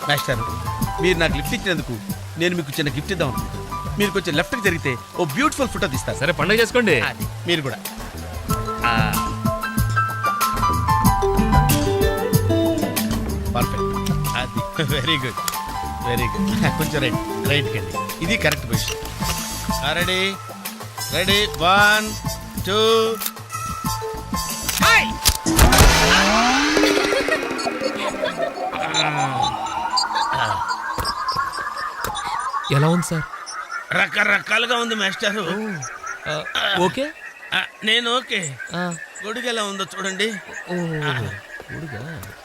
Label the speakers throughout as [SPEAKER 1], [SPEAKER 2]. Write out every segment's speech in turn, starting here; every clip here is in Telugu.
[SPEAKER 1] మాస్టర్ మీరు నాకు లిఫ్ట్ ఇచ్చినందుకు నేను మీకు చిన్న గిఫ్ట్ ఇద్దాం అనుకుంటున్నాను. మీరు కొంచెం లెఫ్ట్కి జరిగితే ఓ బ్యూటిఫుల్ ఫోటో తీస్తారు.
[SPEAKER 2] సరే పండుగ చేసుకోండి.
[SPEAKER 1] అది మీరు కూడా పర్ఫెక్ట్. అది వెరీ గుడ్ వెరీ గుడ్. కొంచెం రైట్కి వెళ్ళి ఇది కరెక్ట్ పొజిషన్. Ready ready 1 2.
[SPEAKER 2] ఎలా ఉంది సార్?
[SPEAKER 1] రకరకాలుగా ఉంది మాస్టారు.
[SPEAKER 2] ఓకే
[SPEAKER 1] నేను ఓకే. గొడుగు ఎలా ఉందో చూడండి.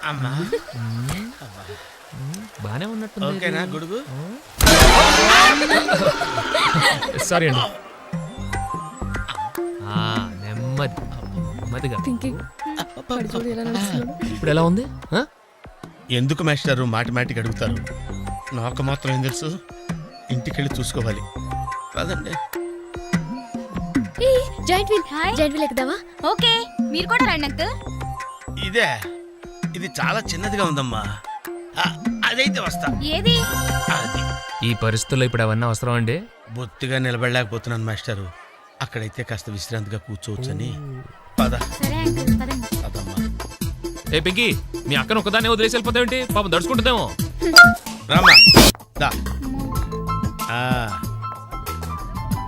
[SPEAKER 1] అమ్మా
[SPEAKER 2] బానే ఉన్నట్టు.
[SPEAKER 1] ఓకేనా గొడుగు?
[SPEAKER 2] సారీ అండి. నెమ్మదిగా. ఇప్పుడు ఎలా ఉంది?
[SPEAKER 1] ఎందుకు మాస్టారు మాటిమాటికి అడుగుతారు? నాకు మాత్రం ఏం తెలుసు. ఇంటికెళ్ళి చూసుకోవాలి. కాదండి
[SPEAKER 3] జాయింట్ వీల్ ఎక్కుదామా?
[SPEAKER 4] ఓకే మీరు కూడా రండి అంకుల్.
[SPEAKER 1] ఇదే ఇది చాలా చిన్నదిగా ఉందమ్మా. అదైతే వస్తా.
[SPEAKER 4] ఏది?
[SPEAKER 1] అది
[SPEAKER 2] ఈ పరిస్థితుల్లో ఇప్పుడు అవన్నీ అవసరం అండి?
[SPEAKER 1] బొత్తిగా నిలబడలేకపోతున్నాను మాస్టారు. అక్కడైతే కాస్త విశ్రాంతిగా కూర్చోవచ్చని. పద
[SPEAKER 4] సరే అంకుల్ పదండి.
[SPEAKER 1] పదమ్మా.
[SPEAKER 2] ఏ పింకీ, మీ అక్కను ఒకదాన్ని వదిలేసి వెళ్ళిపోతావేంటి? పాపం దడుచుకుంటుందేమో.
[SPEAKER 1] రామా దా.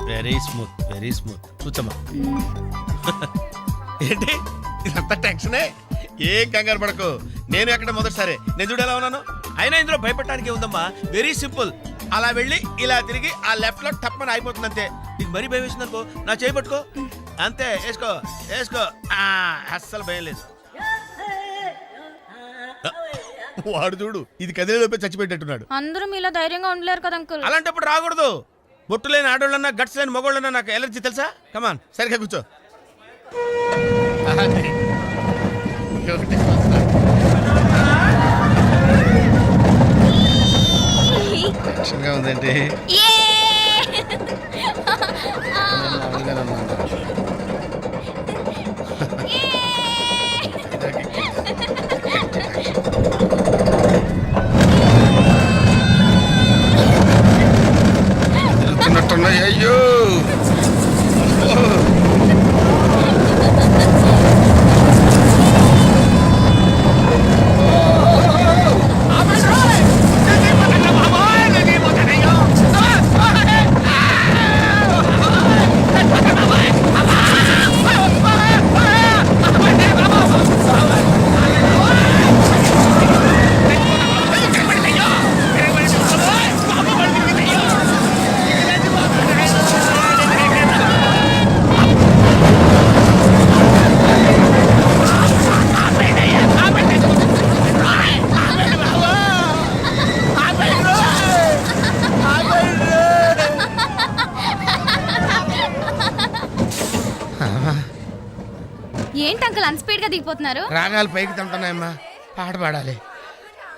[SPEAKER 1] Very smooth very smooth. కూర్చోమ్మా. ఏంటి ఇదంతా టెన్షనే? ఏం కంగారు పడకు. నేను ఎక్కడ మొదటిసారి నేను చూడు ఎలా ఉన్నాను. అయినా ఇందులో భయపడటానికి ఉందమ్మా. Very simple. అలా వెళ్ళి ఇలా తిరిగి ఆ లెఫ్ట్ లో టప్పని అయిపోతుంది అంతే. నీకు మరీ భయం వేసింది అనుకో, నా చేయి పట్టుకో అంతే. వేసుకో వేసుకో. అస్సలు భయం లేదు. వాడు చూడు ఇది కదిలేలోపే చచ్చిపెట్టేట్టున్నాడు.
[SPEAKER 4] అందరూ మీలో ధైర్యంగా ఉండలేరు కదా అంకుల్.
[SPEAKER 1] అలాంటప్పుడు రాకూడదు. బొట్టు లేని ఆడోళ్ళన్నా గట్స్ లేని మగోళ్ళన్నా నాకు ఎలర్జీ తెలుసా. కమాన్ సరిగ్గా కూర్చో. టెన్షన్గా ఉందండి. తిరుగుతున్నట్టున్నాయి. అయ్యో
[SPEAKER 4] ఏంటి అంకుల్ అన్ స్పీడ్ గా దిగిపోతున్నారు?
[SPEAKER 1] రాగాలు పైకి తంటున్నాయమ్మా. పాట పాడాలి.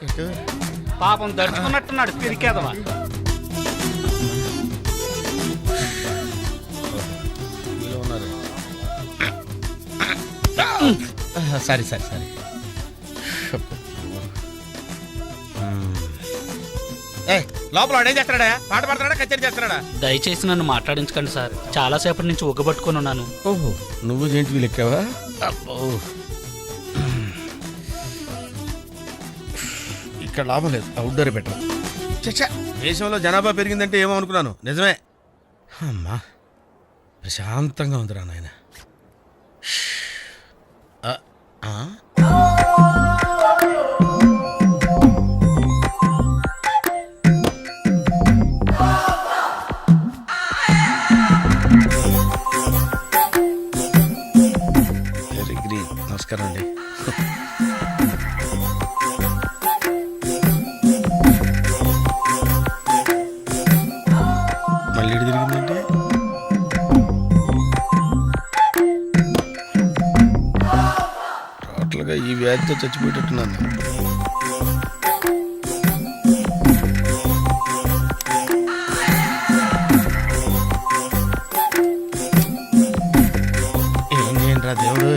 [SPEAKER 1] ఇటు
[SPEAKER 5] పాపం దడుచుకున్నట్టున్నాడు పిరికేదవా.
[SPEAKER 1] సరే సరే సరే. లోపల ఏం చేస్తున్నాడా? పాట పాడుతున్నాడా కచేరీ చేస్తున్నాడా?
[SPEAKER 5] దయచేసి నన్ను మాట్లాడించకండి సార్. చాలా సేపటి నుంచి ఉగ్గబట్టుకుని ఉన్నాను.
[SPEAKER 1] ఓహో నువ్వు జెంట్ వీల్ ఎక్కావా? అబ్బో ఇక్కడ లాభం లేదు. Outdoor better. చచ్చా దేశంలో జనాభా పెరిగిందంటే ఏమో అనుకున్నాను. నిజమే. అమ్మా ప్రశాంతంగా ఉందిరా నాయన. Very green. నమస్కారం అండి. మళ్ళీ ఇటు తిరిగిందంటే టోటల్గా ఈ వ్యాధితో చచ్చిపోయేటట్టున్నాను. ఏం చేయండిరా దేవుడు.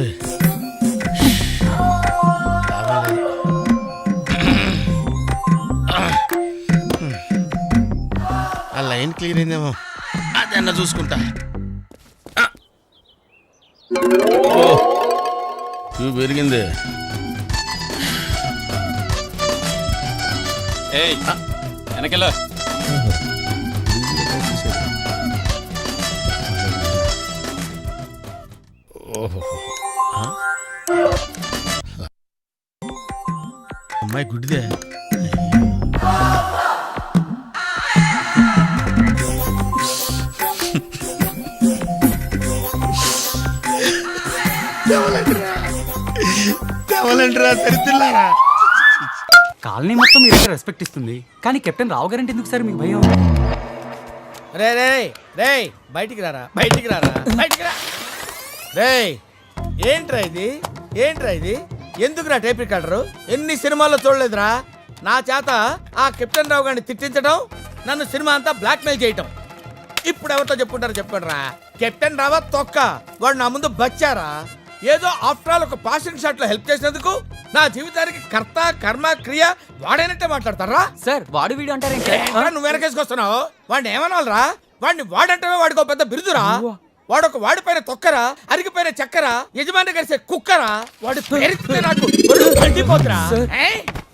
[SPEAKER 1] లాభం లేదు. క్లియర్ అయిందేమో అదన్నా చూసుకుంటా. పెరిగింది.
[SPEAKER 6] ఏయ్ వెనకెళ్ళు.
[SPEAKER 1] ఓహో, అమ్మాయి గుడ్డిదే. తెవలంటరా సరితిల్లారా.
[SPEAKER 7] కాలనీ మొత్తం మీరైతే రెస్పెక్ట్ ఇస్తుంది, కానీ కెప్టెన్ రావు గారంటే ఎందుకు సార్ మీకు భయం?
[SPEAKER 1] రే రే రే బయటికి రారా, బయటికి రారా, బయటికి రా. రే ఏంట్రా ఇది, ఏంట్రా ఇది? ఎందుకురా టేప్ రికార్డరు? ఎన్ని సినిమాల్లో చూడలేదురా నా చేత ఆ కెప్టెన్ రావు గారిని తిట్టించడం, నన్ను సినిమా అంతా బ్లాక్ మెయిల్ చేయటం. ఇప్పుడు ఎవరితో చెప్పుకుంటారో చెప్పండిరా. కెప్టెన్ రావా తొక్క, వాడు నా ముందు బచ్చారా. ఏదో ఆఫ్టర్ ఆల్ ఒక పాసింగ్ షాట్ లో హెల్ప్ చేసినందుకు నా జీవితానికి కర్త కర్మ క్రియ వాడైనట్టే మాట్లాడతారా?
[SPEAKER 7] సార్ వాడు వీడు అంటారేంటి?
[SPEAKER 1] నువ్వు వెనకేసుకొస్తున్నావు. వాడిని ఏమనాలరా? వాడిని వాడంటే వాడికి ఒక పెద్ద బిరుదురా. వాడొక వాడిపైన తొక్కరా, అరిగిపోయిన చక్కరా, యజమాని కలిసే కుక్కరా. వాడి పేరు నాకు గడ్డిపోతురా.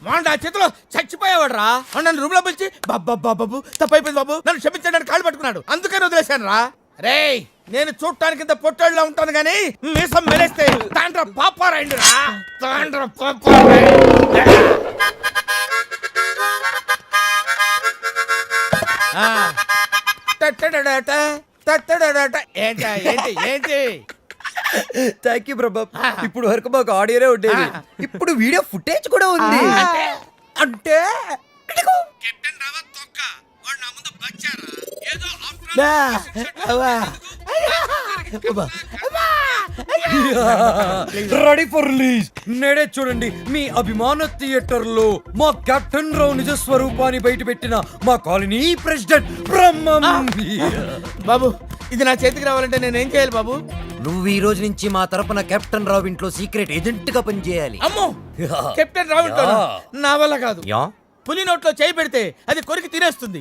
[SPEAKER 1] వాడు నా చేతిలో చచ్చిపోయేవాడురా. నన్ను రూమ్ లో పిలిచి బాబు తప్పైపోయింది బాబు నన్ను క్షమించడానికి కాళ్ళు పట్టుకున్నాడు. అందుకని వదిలేశాను రా. రేయ్ నేను చూడటానికి ఇంత పొట్టోళ్ళలో ఉంటాను గానీ మీసం మెరేస్తే తాండ్ర పాపారాయండిరా, తాండ్ర పాపారాయండి. ఏంటి ఏంటి ఏంటి?
[SPEAKER 8] థ్యాంక్ యూ ప్రభా. ఇప్పుడు వరకు మాకు ఆడియోనే ఉండేది, ఇప్పుడు వీడియో ఫుటేజ్ కూడా ఉంది. అంటే
[SPEAKER 1] కెప్టెన్ రావత్ తొక్క, వాడు నా ముందు బచ్చారా. ఏదో
[SPEAKER 8] రెడీ ఫర్ రిలీజ్. నేడే చూడండి మీ అభిమాన థియేటర్ లో మా కెప్టెన్ రావు నిజ స్వరూపాన్ని బయట పెట్టిన మా కాలనీ ప్రెసిడెంట్ బ్రహ్మం.
[SPEAKER 1] బాబు ఇది నా చేతికి రావాలంటే నేనేం చేయాలి బాబు?
[SPEAKER 8] నువ్వు ఈ రోజు నుంచి మా తరపున కెప్టెన్ రావు ఇంట్లో సీక్రెట్ ఏజెంట్ గా పనిచేయాలి.
[SPEAKER 1] అమ్మో కెప్టెన్ రావు ఇంట్లో నా వల్ల కాదు.
[SPEAKER 8] యా
[SPEAKER 1] పులి నోట్లో చేయి పెడితే అది కొరికి తినేస్తుంది,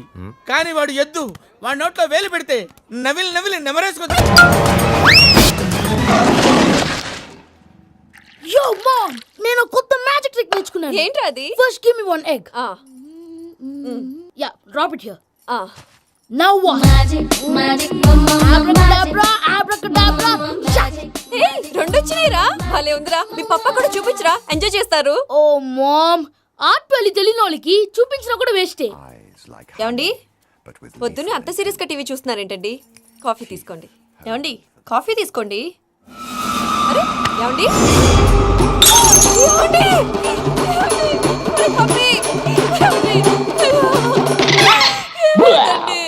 [SPEAKER 1] కానీ వాడు ఎద్దు. వాడి నోట్లో వేలు పెడితే నవిలి నవిలి నెమరేసుకుంది.
[SPEAKER 3] యో మామ్, నేను కొత్త మ్యాజిక్ ట్రిక్ నేర్చుకున్నాను.
[SPEAKER 9] ఏంట్రా అది?
[SPEAKER 3] First give me one egg. Yeah, drop it here. Now what? అబ్రాకడాబ్రా, అబ్రాకడాబ్రా.
[SPEAKER 9] ఏయ్, రెండు వచ్చినాయిరా. భలే ఉందిరా. మీ పప్ప కూడా చూపించరా, ఎంజాయ్ చేస్తారు.
[SPEAKER 3] ఓ మామ్, ఆర్ట్ వెళ్ళి తెలియని వాళ్ళకి చూపించినా కూడా వేస్టే.
[SPEAKER 9] ఏమండి పొద్దున్నే అంత సీరియస్ గా టీవీ చూస్తున్నారేంటండి? కాఫీ తీసుకోండి. ఏమండి కాఫీ తీసుకోండి. అరే ఏమండి ఏమండి? ఏమండి? కాఫీ. ఏమండి? ఏమండి?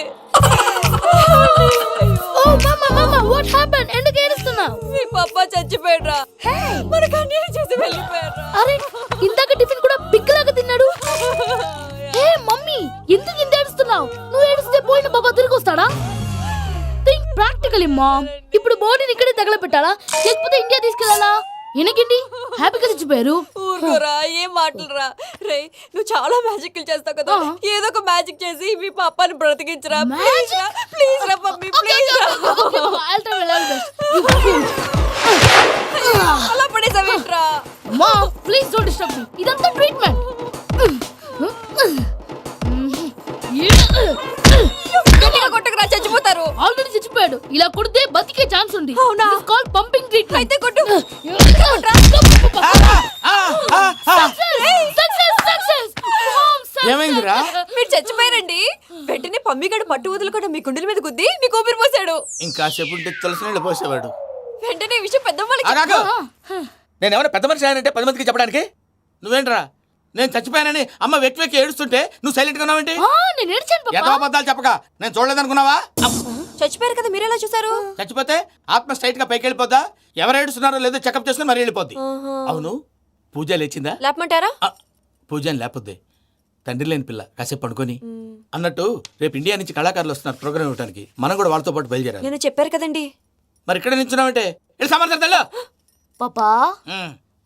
[SPEAKER 3] ఓ మమ్మ మమ్మ, వాట్ హ్యాపెన్? ఎందుకు ఏడుస్తున్నావు?
[SPEAKER 9] మీ పప్ప చచ్చిపోయాడ్రా. మనకు అన్యాయం చేసి వెళ్ళిపోయాడ్రా.
[SPEAKER 3] అరే ఇందాక టిఫిన్ కూడా పిక్కలాగా తిన్నాడు. హే మమ్మీ, ఎందుకు ఇంత ఏడుస్తున్నావు? నువ్వు ఏడిస్తే పోయిన బాబా తిరిగి వస్తాడా? Think practically mom. ఇప్పుడు బాడీని ఇక్కడే తగలబెట్టాలా లేకపోతే ఇండియా తీసుకెళ్ళాలా? ఎనకండి హ్యాపీగా చచ్చిపోయారు.
[SPEAKER 9] ఊరుకోరా, ఏం మాటలురా. రే నువ్వు చాలా మ్యాజిక్లు చేస్తావు కదా, ఏదో ఒక మ్యాజిక్ చేసి మీ పాపాని బ్రతికించరా. ప్లీజ్ రా, ప్లీజ్ రా మమ్మీ, ప్లీజ్ రా. అలా పడేసావేంట్రా?
[SPEAKER 3] Mom please don't disturb me. ఇదంతా ట్రీట్మెంట్.
[SPEAKER 9] గట్టిగా కొట్టకురా, చచ్చిపోతారు.
[SPEAKER 3] ఆల్రెడీ చచ్చిపోయాడు. ఇలా కొడితే బతికే ఛాన్స్ ఉంది.
[SPEAKER 9] అవునా?
[SPEAKER 3] It's called pumping treatment.
[SPEAKER 9] అయితే కొట్టు.
[SPEAKER 1] ఏమైందిరా?
[SPEAKER 9] మీరు చచ్చిపోయారండి. వెంటనే పమ్మిగాడు పట్టు వదులుకుండా మీ గుండెల మీద గుద్ది మీకు ఊపిరి పోసాడు.
[SPEAKER 1] ఇంకా చెప్పుంటే తులసి నీళ్ళు పోసేవాడు.
[SPEAKER 9] వెంటనే ఈ విషయం పెద్దవాళ్ళకి
[SPEAKER 1] నేను ఎవరైనా పెద్ద మనిషి అయ్యానంటే 10 మందికి చెప్పడానికి. నువ్వేంట్రా నేను చచ్చిపోయానని అమ్మ వెక్కి వెక్కి ఏడుస్తుంటే నువ్వు సైలెంట్ గా ఉన్నావేంటి?
[SPEAKER 3] నేను ఏడ్చాను పాపా.
[SPEAKER 1] ఎంతో అబద్ధాలు చెప్పక నేను చూడలేదనుకున్నావా?
[SPEAKER 9] చచ్చిపోయారు కదా, మీరెలా చూసారు?
[SPEAKER 1] చచ్చిపోతే ఆత్మ స్ట్రైట్ గా పైకి వెళ్ళిపోద్దా? ఎవరు ఏడుస్తున్నారో లేదో చెకప్ చేసుకుని మరి వెళ్ళిపోద్ది. అవును పూజ లేచిందా?
[SPEAKER 9] లేపమంటారా?
[SPEAKER 1] పూజ లేకపోద్ది. తండ్రి లేని పిల్ల కాసేపు పడుకొని. అన్నట్టు రేపు ఇండియా నుంచి కళాకారులు వస్తున్నారు ప్రోగ్రామ్ ఇవ్వడానికి. మనం కూడా వాళ్ళతో పాటు బయలుదేరాలి.
[SPEAKER 9] నేను చెప్పారు కదండి.
[SPEAKER 1] మరి ఇక్కడ నిల్చున్నావంటే సమాధానం.
[SPEAKER 3] పాపా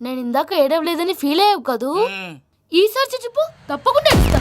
[SPEAKER 3] నేను ఇందాక ఏడవలేదని ఫీల్ అయ్యావు కదూ. ఈసారి చచ్చిపో, తప్పకుండా ఏడుస్తా.